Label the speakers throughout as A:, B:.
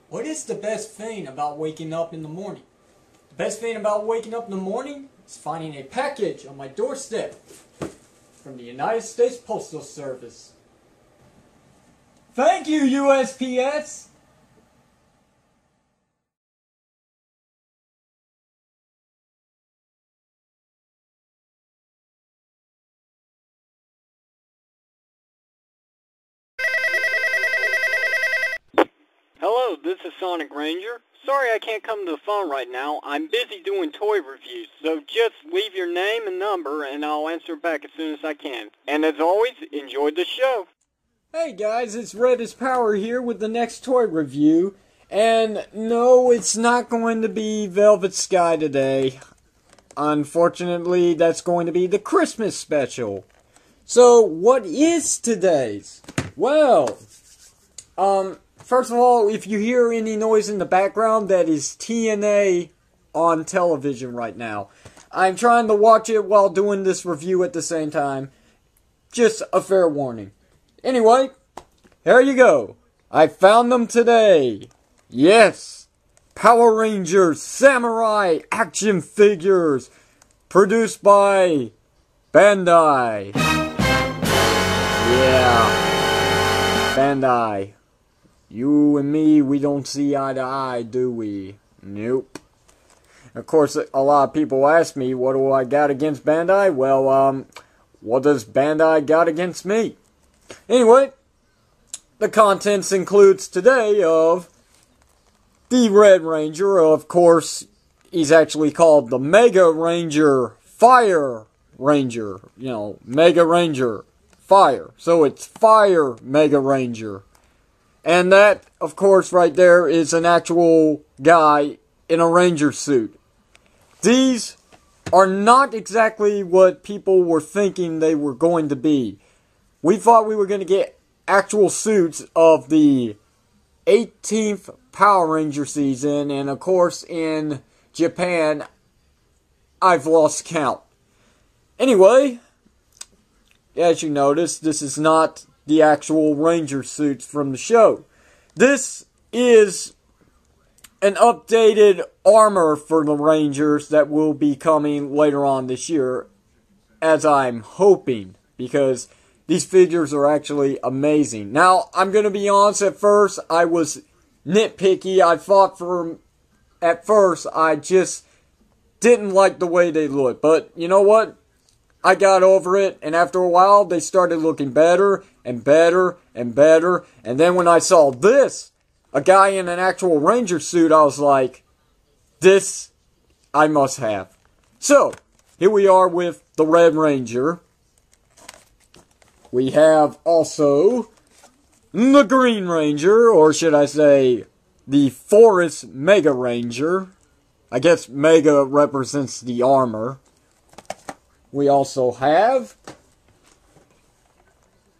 A: What is the best thing about waking up in the morning? The best thing about waking up in the morning is finding a package on my doorstep from the United States Postal Service. Thank you, USPS!
B: Hello, this is Sonic Ranger. Sorry I can't come to the phone right now. I'm busy doing toy reviews, so just leave your name and number and I'll answer back as soon as I can. And as always, enjoy the show.
A: Hey guys, it's Red is Power here with the next toy review. And no, it's not going to be Velvet Sky today. Unfortunately, that's going to be the Christmas special. So, what is today's? Well, first of all, if you hear any noise in the background, that is TNA on television right now. I'm trying to watch it while doing this review at the same time. Just a fair warning. Anyway, here you go. I found them today. Yes, Power Rangers Samurai action figures produced by Bandai. Yeah, Bandai. You and me, we don't see eye to eye, do we? Nope. Of course, a lot of people ask me, what do I got against Bandai? Well, what does Bandai got against me? Anyway, the contents includes today of the Red Ranger. Of course, he's actually called the Mega Ranger Fire Ranger. You know, Mega Ranger Fire. So it's Fire Mega Ranger. And that, of course, right there is an actual guy in a ranger suit. These are not exactly what people were thinking they were going to be. We thought we were going to get actual suits of the 18th Power Ranger season, and of course in Japan, I've lost count. Anyway, as you notice, this is not the actual Ranger suits from the show. This is an updated armor for the Rangers that will be coming later on this year, as I'm hoping, because these figures are actually amazing. Now, I'm going to be honest, at first, I was nitpicky. I thought at first, I just didn't like the way they looked. But, you know what? I got over it, and after a while, they started looking better and better and better. And then when I saw this, a guy in an actual Ranger suit, I was like, this I must have. So, here we are with the Red Ranger. We have also the Green Ranger, or should I say, the Forest Mega Ranger. I guess Mega represents the armor. We also have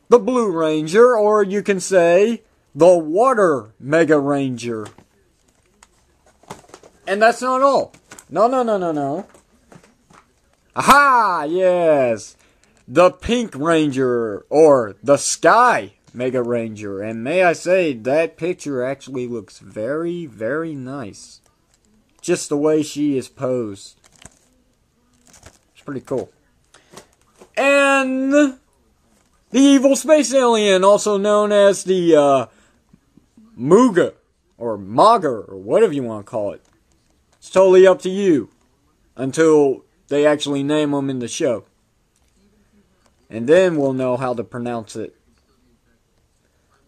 A: the Blue Ranger, or you can say the Water Mega Ranger. And that's not all. No. Aha! Yes! The Pink Ranger, or the Sky Mega Ranger. And may I say, that picture actually looks very, very nice. Just the way she is posed. It's pretty cool. And the Evil Space Alien, also known as the Muga, or Maga, or whatever you want to call it. It's totally up to you, until they actually name them in the show. And then we'll know how to pronounce it.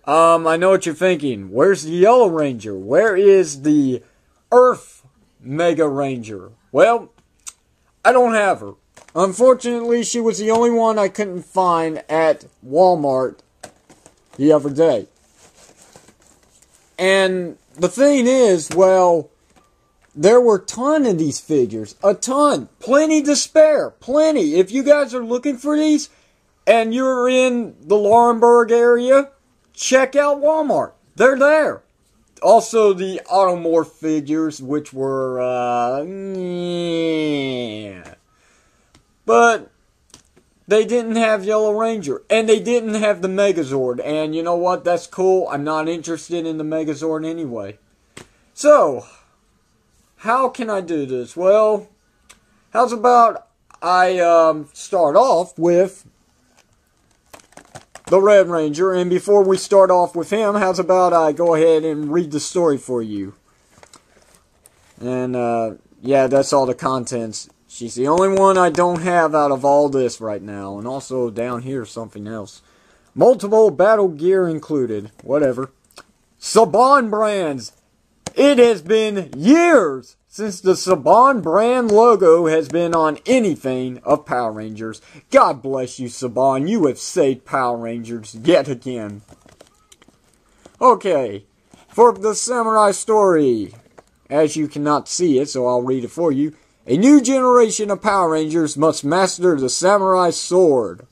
A: I know what you're thinking. Where's the Yellow Ranger? Where is the Earth Mega Ranger? Well, I don't have her. Unfortunately, she was the only one I couldn't find at Walmart the other day. And the thing is, well, there were a ton of these figures. A ton. Plenty to spare. Plenty. If you guys are looking for these, and you're in the Laurinburg area, check out Walmart. They're there. Also, the Automorph figures, which were, yeah. But they didn't have Yellow Ranger. And they didn't have the Megazord. And you know what? That's cool. I'm not interested in the Megazord anyway. So, how can I do this? Well, how's about I start off with the Red Ranger, and before we start off with him, how's about I go ahead and read the story for you? And, yeah, that's all the contents. She's the only one I don't have out of all this right now. And also down here, something else. Multiple battle gear included. Whatever. Saban brands. It has been years since the Saban brand logo has been on anything of Power Rangers. God bless you, Saban. You have saved Power Rangers yet again. Okay. For the Samurai story. As you cannot see it, so I'll read it for you. A new generation of Power Rangers must master the samurai sword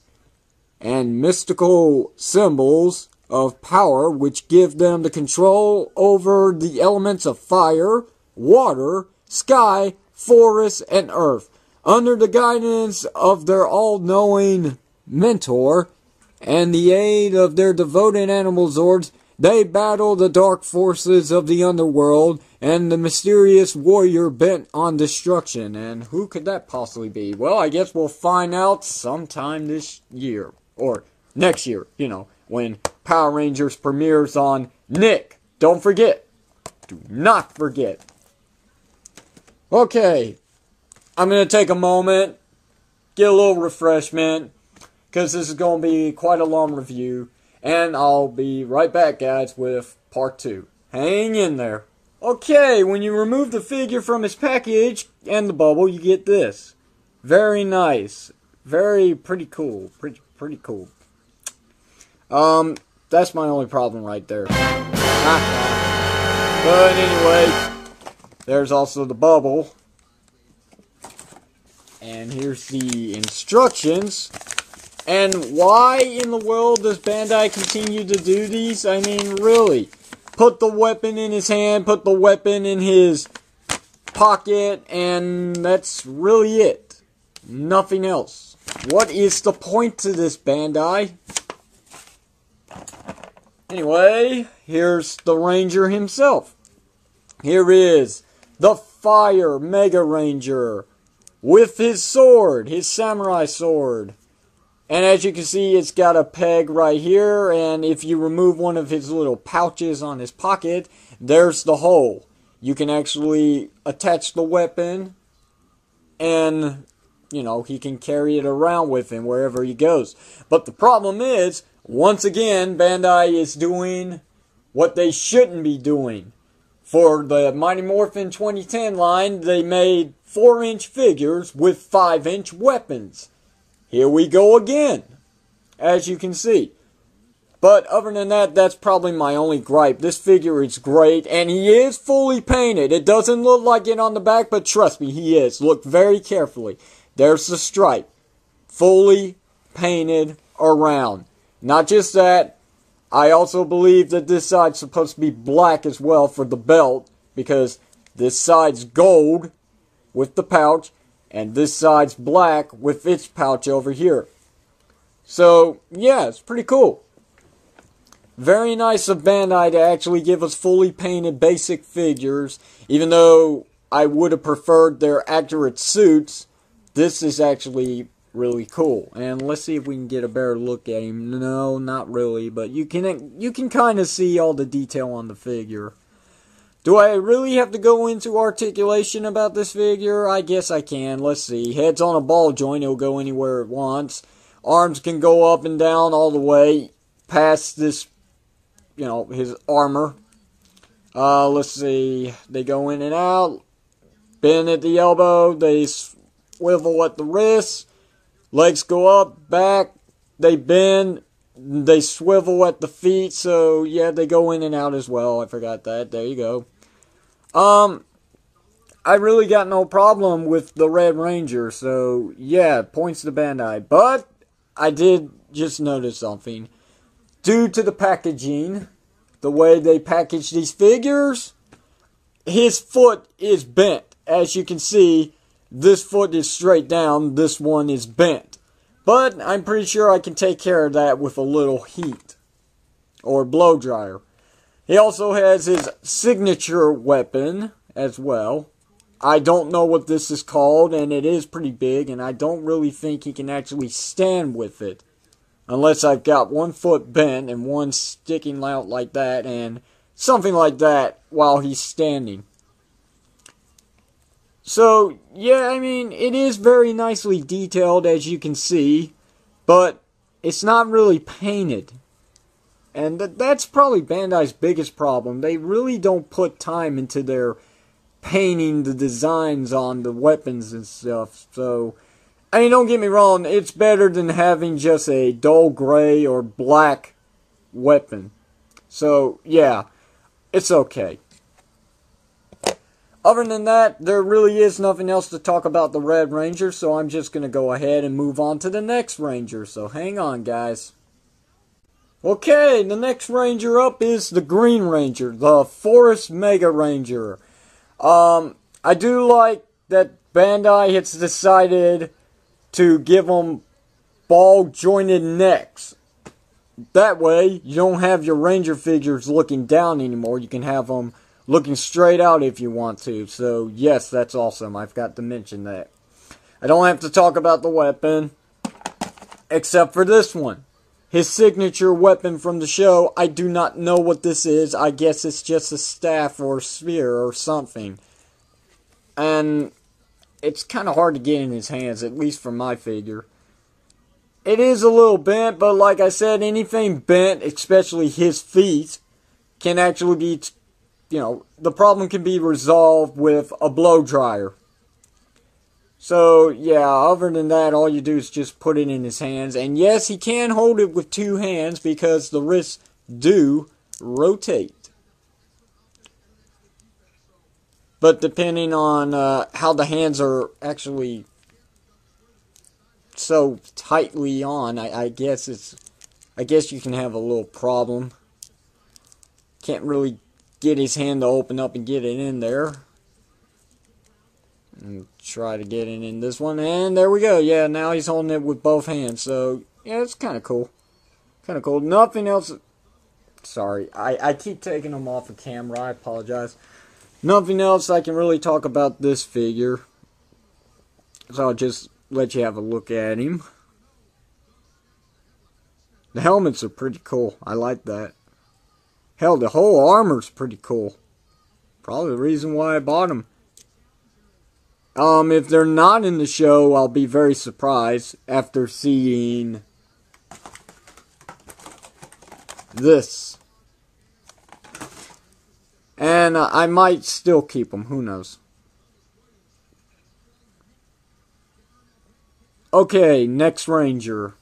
A: and mystical symbols of power which give them the control over the elements of fire, water, sky, forest, and earth. Under the guidance of their all-knowing mentor and the aid of their devoted animal zords, they battle the dark forces of the underworld and the mysterious warrior bent on destruction. And who could that possibly be? Well, I guess we'll find out sometime this year. Or next year, you know, when Power Rangers premieres on Nick. Don't forget. Do not forget. Okay. I'm going to take a moment, get a little refreshment, because this is going to be quite a long review. And I'll be right back, guys, with part 2. Hang in there. Okay, when you remove the figure from its package and the bubble, you get this. Very nice. Pretty cool. Pretty cool. That's my only problem right there. But anyway, there's also the bubble. And here's the instructions. And why in the world does Bandai continue to do these? I mean, really. Put the weapon in his hand, put the weapon in his pocket, and that's really it. Nothing else. What is the point to this, Bandai? Anyway, here's the Ranger himself. Here is the Fire Mega Ranger with his sword, his samurai sword. And as you can see, it's got a peg right here, and if you remove one of his little pouches on his pocket, there's the hole. You can actually attach the weapon, and, you know, he can carry it around with him wherever he goes. But the problem is, once again, Bandai is doing what they shouldn't be doing. For the Mighty Morphin 2010 line, they made 4-inch figures with 5-inch weapons. Here we go again, as you can see. But other than that, that's probably my only gripe. This figure is great, and he is fully painted. It doesn't look like it on the back, but trust me, he is. Look very carefully. There's the stripe. Fully painted around. Not just that, I also believe that this side's supposed to be black as well for the belt, because this side's gold with the pouch, and this side's black with its pouch over here. So, yeah, it's pretty cool. Very nice of Bandai to actually give us fully painted basic figures. Even though I would have preferred their accurate suits, this is actually really cool. And let's see if we can get a better look at him. No, not really, but you can kind of see all the detail on the figure. Do I really have to go into articulation about this figure? I guess I can. Let's see. Head's on a ball joint. It'll go anywhere it wants. Arms can go up and down all the way past this, you know, his armor. Let's see. They go in and out. Bend at the elbow. They swivel at the wrist. Legs go up, back. They bend. They swivel at the feet, so yeah, they go in and out as well. I forgot that. There you go. I really got no problem with the Red Ranger, so yeah, points to Bandai. But I did just notice something. Due to the packaging, the way they package these figures, his foot is bent. As you can see, this foot is straight down, this one is bent. But I'm pretty sure I can take care of that with a little heat or blow dryer. He also has his signature weapon as well. I don't know what this is called, and it is pretty big, and I don't really think he can actually stand with it. Unless I've got one foot bent and one sticking out like that, and something like that while he's standing. So, yeah, I mean, it is very nicely detailed, as you can see, but it's not really painted. And that's probably Bandai's biggest problem. They really don't put time into their painting the designs on the weapons and stuff. So, I mean, don't get me wrong, it's better than having just a dull gray or black weapon. So, yeah, it's okay. Other than that, there really is nothing else to talk about the Red Ranger, so I'm just going to go ahead and move on to the next Ranger. So, hang on, guys. Okay, the next Ranger up is the Green Ranger, the Forest Mega Ranger. I do like that Bandai has decided to give them ball jointed necks. That way, you don't have your Ranger figures looking down anymore. You can have them looking straight out if you want to. So, yes, that's awesome. I've got to mention that. I don't have to talk about the weapon, except for this one. His signature weapon from the show, I do not know what this is. I guess it's just a staff or a spear or something. And it's kind of hard to get in his hands, at least for my figure. It is a little bent, but like I said, anything bent, especially his feet, can actually be, the problem can be resolved with a blow dryer. So, yeah, other than that, all you do is just put it in his hands. And yes, he can hold it with two hands because the wrists do rotate. But depending on how the hands are actually so tightly on, I guess you can have a little problem. Can't really get his hand to open up and get it in there. And try to get it in this one, and there we go. Yeah, now he's holding it with both hands. So yeah, it's kind of cool. Kind of cool. Nothing else. Sorry, I keep taking them off of camera. I apologize. Nothing else I can really talk about this figure. So I'll just let you have a look at him. The helmets are pretty cool. I like that. Hell, the whole armor's pretty cool. Probably the reason why I bought them. If they're not in the show, I'll be very surprised after seeing this. And I might still keep them, who knows. Okay, next Ranger.